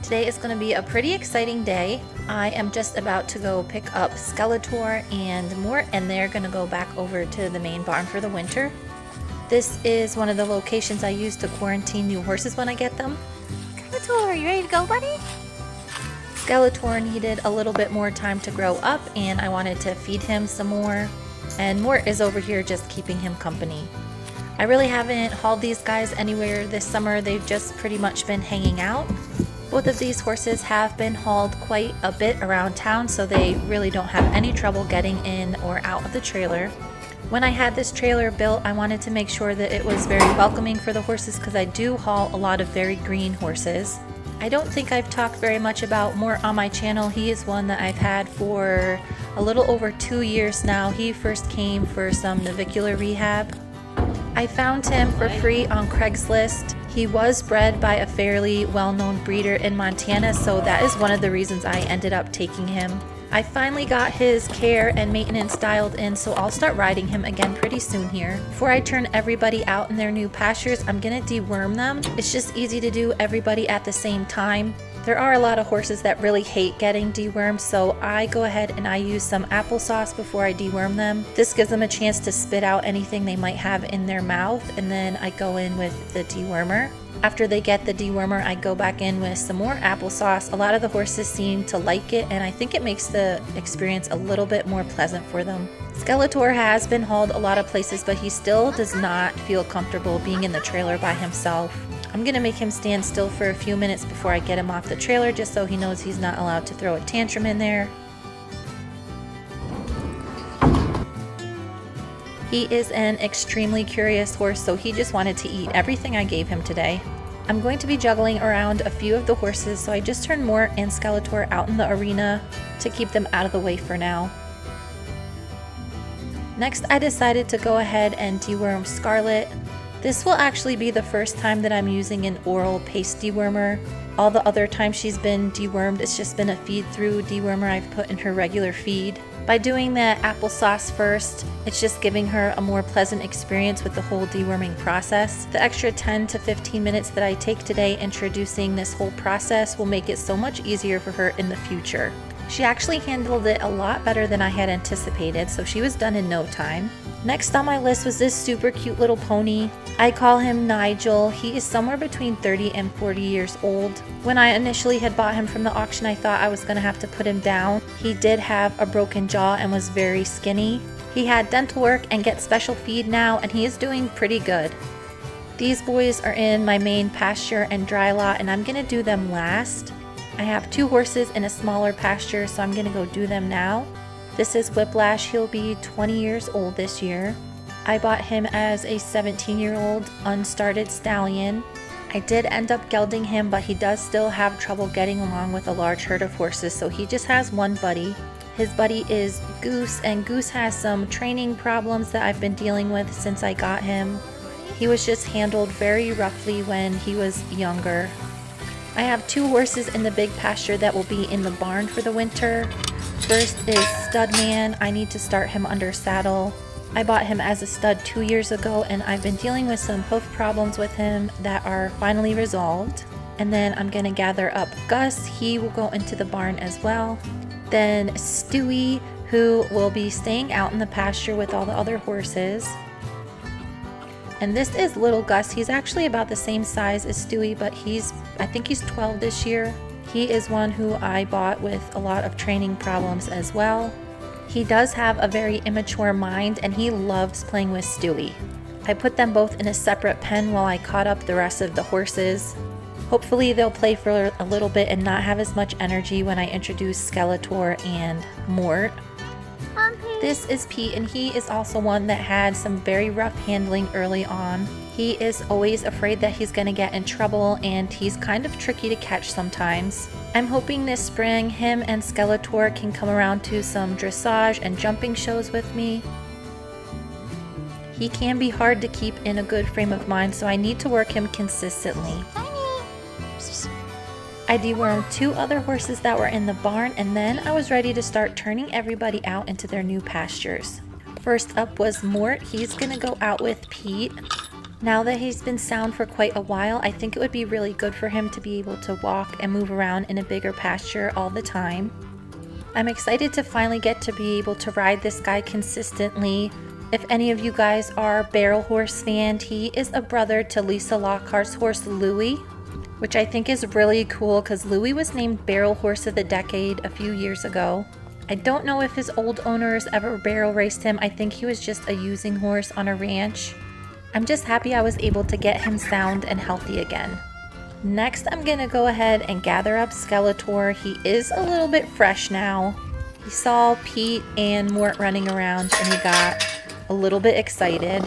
Today is going to be a pretty exciting day. I am just about to go pick up Skeletor and Mort, and they're going to go back over to the main barn for the winter. This is one of the locations I use to quarantine new horses when I get them. Skeletor, you ready to go, buddy? Skeletor needed a little bit more time to grow up, and I wanted to feed him some more. And Mort is over here just keeping him company. I really haven't hauled these guys anywhere this summer. They've just pretty much been hanging out. Both of these horses have been hauled quite a bit around town, so they really don't have any trouble getting in or out of the trailer. When I had this trailer built, I wanted to make sure that it was very welcoming for the horses because I do haul a lot of very green horses. I don't think I've talked very much about Mort on my channel. He is one that I've had for a little over 2 years now. He first came for some navicular rehab. I found him for free on Craigslist. He was bred by a fairly well-known breeder in Montana, so that is one of the reasons I ended up taking him. I finally got his care and maintenance dialed in, so I'll start riding him again pretty soon here. Before I turn everybody out in their new pastures, I'm gonna deworm them. It's just easy to do everybody at the same time. There are a lot of horses that really hate getting dewormed, so I go ahead and I use some applesauce before I deworm them. This gives them a chance to spit out anything they might have in their mouth, and then I go in with the dewormer. After they get the dewormer, I go back in with some more applesauce. A lot of the horses seem to like it, and I think it makes the experience a little bit more pleasant for them. Skeletor has been hauled a lot of places, but he still does not feel comfortable being in the trailer by himself. I'm gonna make him stand still for a few minutes before I get him off the trailer, just so he knows he's not allowed to throw a tantrum in there. He is an extremely curious horse, so he just wanted to eat everything I gave him today. I'm going to be juggling around a few of the horses, so I just turned Mort and Skeletor out in the arena to keep them out of the way for now. Next, I decided to go ahead and deworm Scarlett. This will actually be the first time that I'm using an oral paste dewormer. All the other times she's been dewormed, it's just been a feed-through dewormer I've put in her regular feed. By doing the applesauce first, it's just giving her a more pleasant experience with the whole deworming process. The extra 10 to 15 minutes that I take today introducing this whole process will make it so much easier for her in the future. She actually handled it a lot better than I had anticipated, so she was done in no time. Next on my list was this super cute little pony. I call him Nigel. He is somewhere between 30 and 40 years old. When I initially had bought him from the auction, I thought I was going to have to put him down. He did have a broken jaw and was very skinny. He had dental work and gets special feed now, and he is doing pretty good. These boys are in my main pasture and dry lot, and I'm going to do them last. I have 2 horses in a smaller pasture, so I'm going to go do them now. This is Whiplash. He'll be 20 years old this year. I bought him as a 17-year-old unstarted stallion. I did end up gelding him, but he does still have trouble getting along with a large herd of horses, so he just has one buddy. His buddy is Goose, and Goose has some training problems that I've been dealing with since I got him. He was just handled very roughly when he was younger. I have 2 horses in the big pasture that will be in the barn for the winter. First is Studman. I need to start him under saddle. I bought him as a stud 2 years ago, and I've been dealing with some hoof problems with him that are finally resolved. And then I'm going to gather up Gus. He will go into the barn as well. Then Stewy, who will be staying out in the pasture with all the other horses. And this is little Gus. He's actually about the same size as Stewy, but I think he's 12 this year. He is one who I bought with a lot of training problems as well. He does have a very immature mind, and he loves playing with Stewy. I put them both in a separate pen while I caught up the rest of the horses. Hopefully they'll play for a little bit and not have as much energy when I introduce Skeletor and Mort. This is Pete, and he is also one that had some very rough handling early on. He is always afraid that he's going to get in trouble, and he's kind of tricky to catch sometimes. I'm hoping this spring him and Skeletor can come around to some dressage and jumping shows with me. He can be hard to keep in a good frame of mind, so I need to work him consistently. I dewormed 2 other horses that were in the barn, and then I was ready to start turning everybody out into their new pastures. First up was Mort. He's gonna go out with Pete. Now that he's been sound for quite a while, I think it would be really good for him to be able to walk and move around in a bigger pasture all the time. I'm excited to finally get to be able to ride this guy consistently. If any of you guys are barrel horse fans, he is a brother to Lisa Lockhart's horse Louie, which I think is really cool because Louie was named Barrel Horse of the Decade a few years ago. I don't know if his old owners ever barrel raced him. I think he was just a using horse on a ranch. I'm just happy I was able to get him sound and healthy again. Next, I'm gonna go ahead and gather up Skeletor. He is a little bit fresh now. He saw Pete and Mort running around and he got a little bit excited.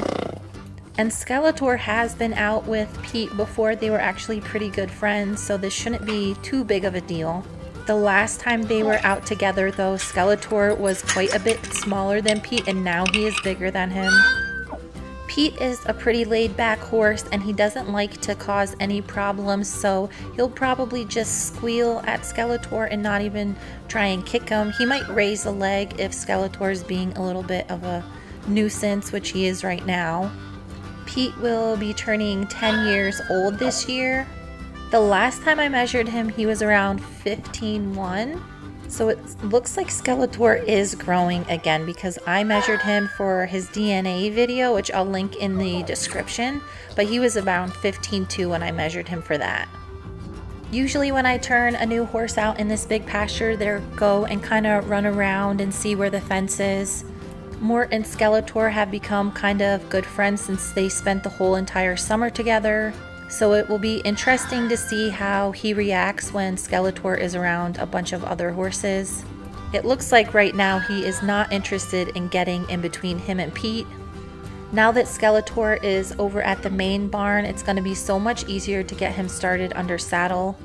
And Skeletor has been out with Pete before. They were actually pretty good friends, so this shouldn't be too big of a deal. The last time they were out together though, Skeletor was quite a bit smaller than Pete and now he is bigger than him. Pete is a pretty laid-back horse and he doesn't like to cause any problems, so he'll probably just squeal at Skeletor and not even try and kick him. He might raise a leg if Skeletor is being a little bit of a nuisance, which he is right now. Pete will be turning 10 years old this year. The last time I measured him, he was around 15.1. So it looks like Skeletor is growing again because I measured him for his DNA video, which I'll link in the description, but he was around 15.2 when I measured him for that. Usually when I turn a new horse out in this big pasture, they'll go and kind of run around and see where the fence is. Mort and Skeletor have become kind of good friends since they spent the whole entire summer together. So it will be interesting to see how he reacts when Skeletor is around a bunch of other horses. It looks like right now he is not interested in getting in between him and Pete. Now that Skeletor is over at the main barn, it's going to be so much easier to get him started under saddle.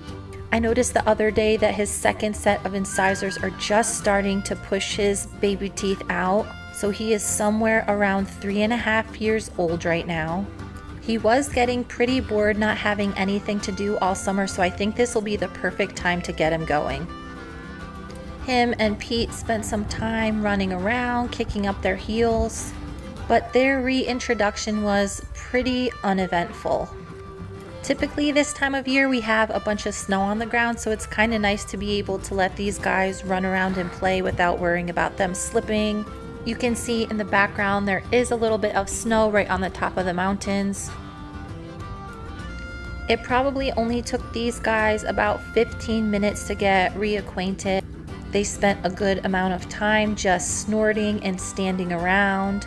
I noticed the other day that his second set of incisors are just starting to push his baby teeth out. So he is somewhere around 3.5 years old right now. He was getting pretty bored not having anything to do all summer, so I think this will be the perfect time to get him going. Him and Pete spent some time running around, kicking up their heels, but their reintroduction was pretty uneventful. Typically this time of year we have a bunch of snow on the ground, so it's kind of nice to be able to let these guys run around and play without worrying about them slipping. You can see in the background there is a little bit of snow right on the top of the mountains. It probably only took these guys about 15 minutes to get reacquainted. They spent a good amount of time just snorting and standing around.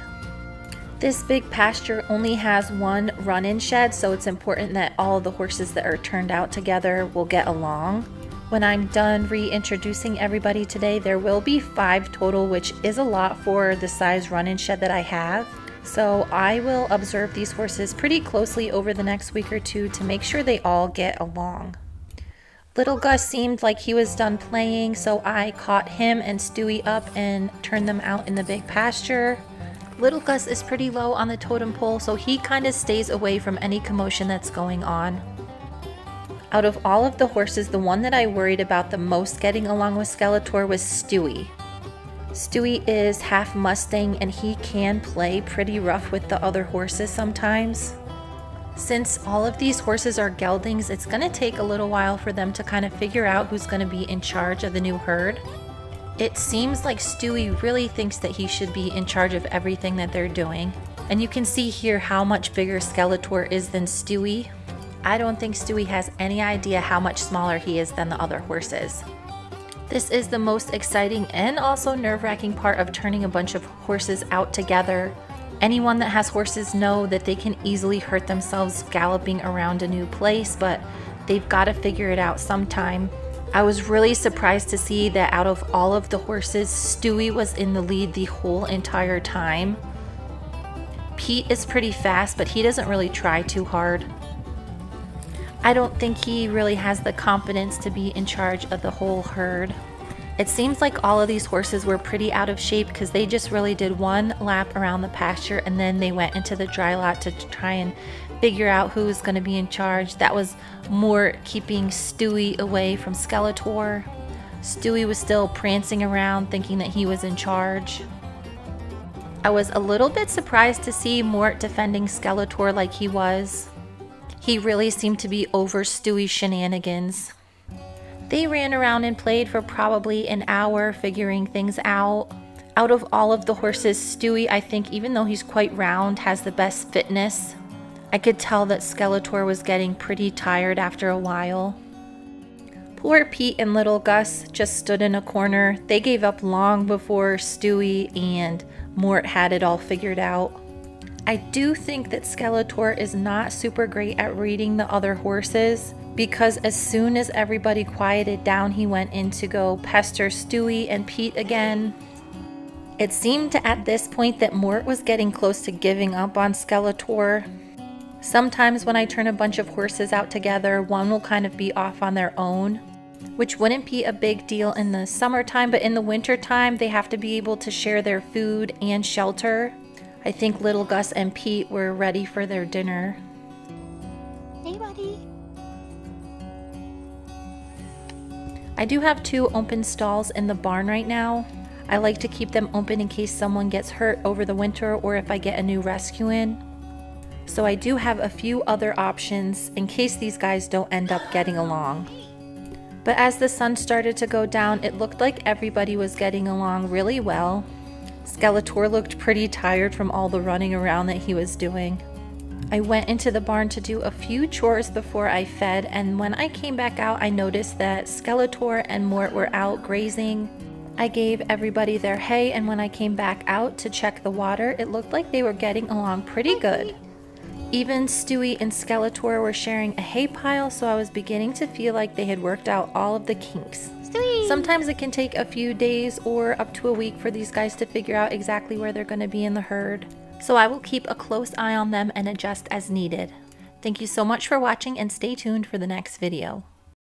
This big pasture only has one run-in shed, so it's important that all of the horses that are turned out together will get along. When I'm done reintroducing everybody today, there will be 5 total, which is a lot for the size run-in shed that I have. So I will observe these horses pretty closely over the next week or two to make sure they all get along. Little Gus seemed like he was done playing, so I caught him and Stewy up and turned them out in the big pasture. Little Gus is pretty low on the totem pole, so he kind of stays away from any commotion that's going on. Out of all of the horses, the one that I worried about the most getting along with Skeletor was Stewy. Stewy is half Mustang and he can play pretty rough with the other horses sometimes. Since all of these horses are geldings, it's going to take a little while for them to kind of figure out who's going to be in charge of the new herd. It seems like Stewy really thinks that he should be in charge of everything that they're doing. And you can see here how much bigger Skeletor is than Stewy. I don't think Stewy has any idea how much smaller he is than the other horses. This is the most exciting and also nerve-wracking part of turning a bunch of horses out together. Anyone that has horses know that they can easily hurt themselves galloping around a new place, but they've got to figure it out sometime. I was really surprised to see that out of all of the horses, Stewy was in the lead the whole entire time. Pete is pretty fast, but he doesn't really try too hard. I don't think he really has the confidence to be in charge of the whole herd. It seems like all of these horses were pretty out of shape because they just really did one lap around the pasture and then they went into the dry lot to try and figure out who was going to be in charge. That was more keeping Stewy away from Skeletor. Stewy was still prancing around thinking that he was in charge. I was a little bit surprised to see Mort defending Skeletor like he was. He really seemed to be over Stewy's shenanigans. They ran around and played for probably an hour figuring things out. Out of all of the horses, Stewy, I think, even though he's quite round, has the best fitness. I could tell that Skeletor was getting pretty tired after a while. Poor Pete and little Gus just stood in a corner. They gave up long before Stewy and Mort had it all figured out. I do think that Skeletor is not super great at reading the other horses, because as soon as everybody quieted down, he went in to go pester Stewy and Pete again. It seemed at this point that Mort was getting close to giving up on Skeletor. Sometimes when I turn a bunch of horses out together, one will kind of be off on their own, which wouldn't be a big deal in the summertime, but in the wintertime, they have to be able to share their food and shelter. I think little Gus and Pete were ready for their dinner. Hey, buddy. I do have 2 open stalls in the barn right now. I like to keep them open in case someone gets hurt over the winter or if I get a new rescue in. So I do have a few other options in case these guys don't end up getting along. But as the sun started to go down, it looked like everybody was getting along really well. Skeletor looked pretty tired from all the running around that he was doing. I went into the barn to do a few chores before I fed, and when I came back out, I noticed that Skeletor and Mort were out grazing. I gave everybody their hay, and when I came back out to check the water, it looked like they were getting along pretty good. Even Stewy and Skeletor were sharing a hay pile, so I was beginning to feel like they had worked out all of the kinks. Stewy! Sometimes it can take a few days or up to a week for these guys to figure out exactly where they're going to be in the herd. So I will keep a close eye on them and adjust as needed. Thank you so much for watching, and stay tuned for the next video.